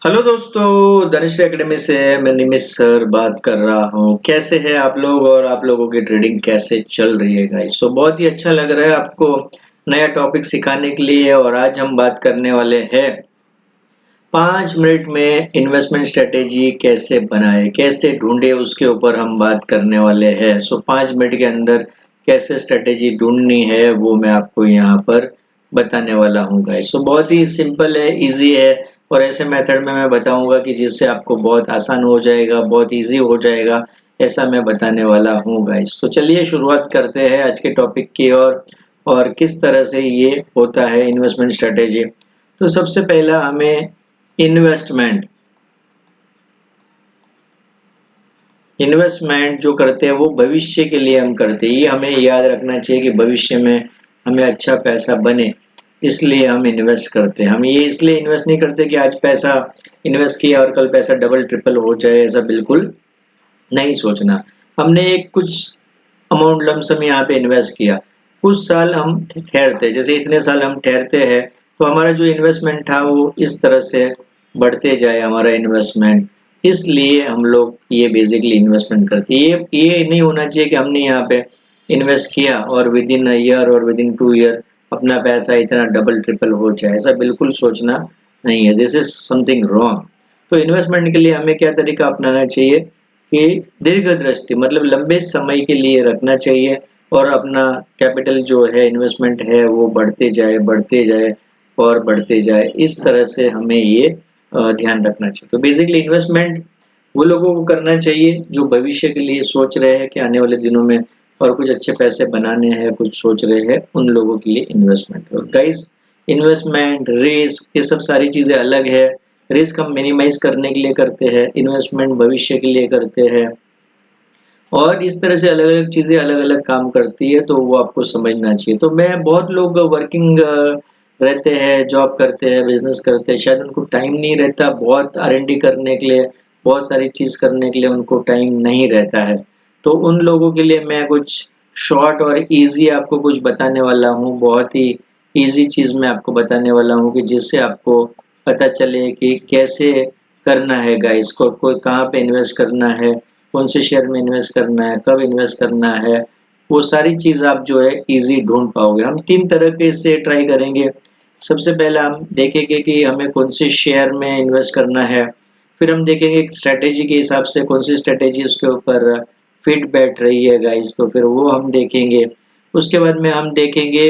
Hello दोस्तों, धनुष academy से मैं निमिष सर बात कर रहा हूँ। कैसे हैं आप लोग और आप लोगों की ट्रेडिंग कैसे चल रही है गाइस। बहुत ही अच्छा लग रहा है आपको नया टॉपिक सिखाने के लिए। और आज हम बात करने वाले हैं 5 मिनट में इन्वेस्टमेंट स्ट्रेटेजी कैसे बनाए, कैसे ढूंढे, उसके ऊपर हम बात करने वाले हैं। 5 मिनट के अंदर कैसे स्ट्रेटेजी ढूंढनी है वो मैं आपको यहाँ पर बताने वाला हूँ गाइस। बहुत ही सिंपल है, इजी है और ऐसे मेथड में मैं बताऊंगा कि जिससे आपको बहुत आसान हो जाएगा, बहुत इजी हो जाएगा, ऐसा मैं बताने वाला हूँ गाइस। तो चलिए शुरुआत करते हैं आज के टॉपिक की और किस तरह से ये होता है इन्वेस्टमेंट स्ट्रेटेजी। तो सबसे पहला हमें इन्वेस्टमेंट इन्वेस्टमेंट जो करते हैं वो भविष्य के लिए हम करते हैं। ये हमें याद रखना चाहिए कि भविष्य में हमें अच्छा पैसा बने, इसलिए हम इन्वेस्ट करते हैं। हम ये इसलिए इन्वेस्ट नहीं करते कि आज पैसा इन्वेस्ट किया और कल पैसा डबल ट्रिपल हो जाए, ऐसा बिल्कुल नहीं सोचना। हमने एक कुछ अमाउंट लमसम यहाँ पे इन्वेस्ट किया, कुछ साल हम ठहरते, जैसे इतने साल हम ठहरते हैं तो हमारा जो इन्वेस्टमेंट था वो इस तरह से बढ़ते जाए हमारा इन्वेस्टमेंट। इसलिए हम लोग ये बेसिकली इन्वेस्टमेंट करते हैं। ये नहीं होना चाहिए कि हमने यहाँ पे इन्वेस्ट किया और विद इन अ ईयर और विद इन 2 ईयर अपना पैसा इतना डबल ट्रिपल हो जाए, ऐसा बिल्कुल सोचना नहीं है। This is something wrong. तो इन्वेस्टमेंट के लिए हमें क्या तरीका अपनाना चाहिए कि दीर्घ दृष्टि मतलब लंबे समय के लिए रखना चाहिए और अपना कैपिटल जो है, इन्वेस्टमेंट है, वो बढ़ते जाए और बढ़ते जाए। इस तरह से हमें ये ध्यान रखना चाहिए। तो बेसिकली इन्वेस्टमेंट वो लोगों को करना चाहिए जो भविष्य के लिए सोच रहे हैं कि आने वाले दिनों में और कुछ अच्छे पैसे बनाने हैं, कुछ सोच रहे हैं, उन लोगों के लिए इन्वेस्टमेंट। और गाइस, इन्वेस्टमेंट, रिस्क, ये सब सारी चीजें अलग है। रिस्क हम मिनिमाइज करने के लिए करते हैं, इन्वेस्टमेंट भविष्य के लिए करते हैं और इस तरह से अलग अलग चीजें अलग अलग काम करती है, तो वो आपको समझना चाहिए। तो मैं बहुत लोग वर्किंग रहते हैं, जॉब करते हैं, बिजनेस करते हैं, शायद उनको टाइम नहीं रहता बहुत R&D करने के लिए, बहुत सारी चीज करने के लिए उनको टाइम नहीं रहता है। तो उन लोगों के लिए मैं कुछ शॉर्ट और इजी आपको कुछ बताने वाला हूँ। बहुत ही इजी चीज मैं आपको बताने वाला हूँ कि जिससे आपको पता चले कि कैसे करना है गाइस को, कोई कहाँ पे इन्वेस्ट करना है, कौन से शेयर में इन्वेस्ट करना है, कब इन्वेस्ट करना है, वो सारी चीज आप जो है इजी ढूंढ पाओगे। हम 3 तरह के से ट्राई करेंगे। सबसे पहले हम देखेंगे कि हमें कौन से शेयर में इन्वेस्ट करना है, फिर हम देखेंगे स्ट्रेटेजी के हिसाब से कौन सी स्ट्रेटेजी उसके ऊपर फिट बैठ रही है गाइस, तो फिर वो हम देखेंगे। उसके बाद में हम देखेंगे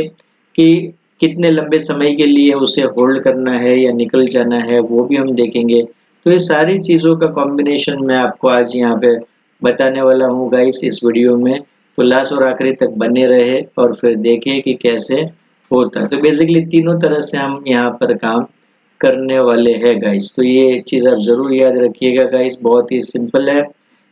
कि कितने लंबे समय के लिए उसे होल्ड करना है या निकल जाना है, वो भी हम देखेंगे। तो ये सारी चीज़ों का कॉम्बिनेशन मैं आपको आज यहाँ पे बताने वाला हूँ गाइस इस वीडियो में। तो लास्ट और आखिरी तक बने रहे और फिर देखिए कि कैसे होता है। तो बेसिकली तीनों तरह से हम यहाँ पर काम करने वाले हैं गाइस। तो ये चीज़ आप ज़रूर याद रखिएगा गाइस। बहुत ही सिंपल है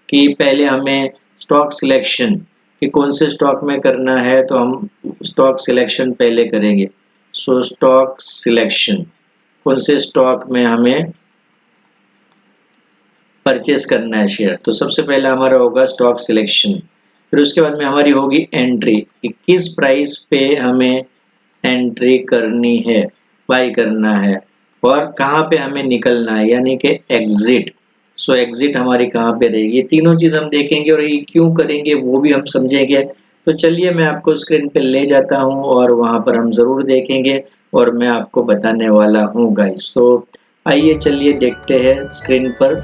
कि पहले हमें स्टॉक सिलेक्शन कि कौन से स्टॉक में करना है, तो हम स्टॉक सिलेक्शन पहले करेंगे। स्टॉक सिलेक्शन, कौन से स्टॉक में हमें परचेस करना है शेयर, तो सबसे पहला हमारा होगा स्टॉक सिलेक्शन। फिर उसके बाद में हमारी होगी एंट्री कि किस प्राइस पे हमें एंट्री करनी है, बाई करना है, और कहाँ पे हमें निकलना है यानी कि एग्जिट। एग्जिट हमारी कहाँ पे रहेगी, ये तीनों चीज हम देखेंगे और ये क्यों करेंगे वो भी हम समझेंगे। तो चलिए मैं आपको स्क्रीन पे ले जाता हूँ और वहां पर हम जरूर देखेंगे और मैं आपको बताने वाला हूँ गाइस। तो आइए चलिए देखते हैं स्क्रीन पर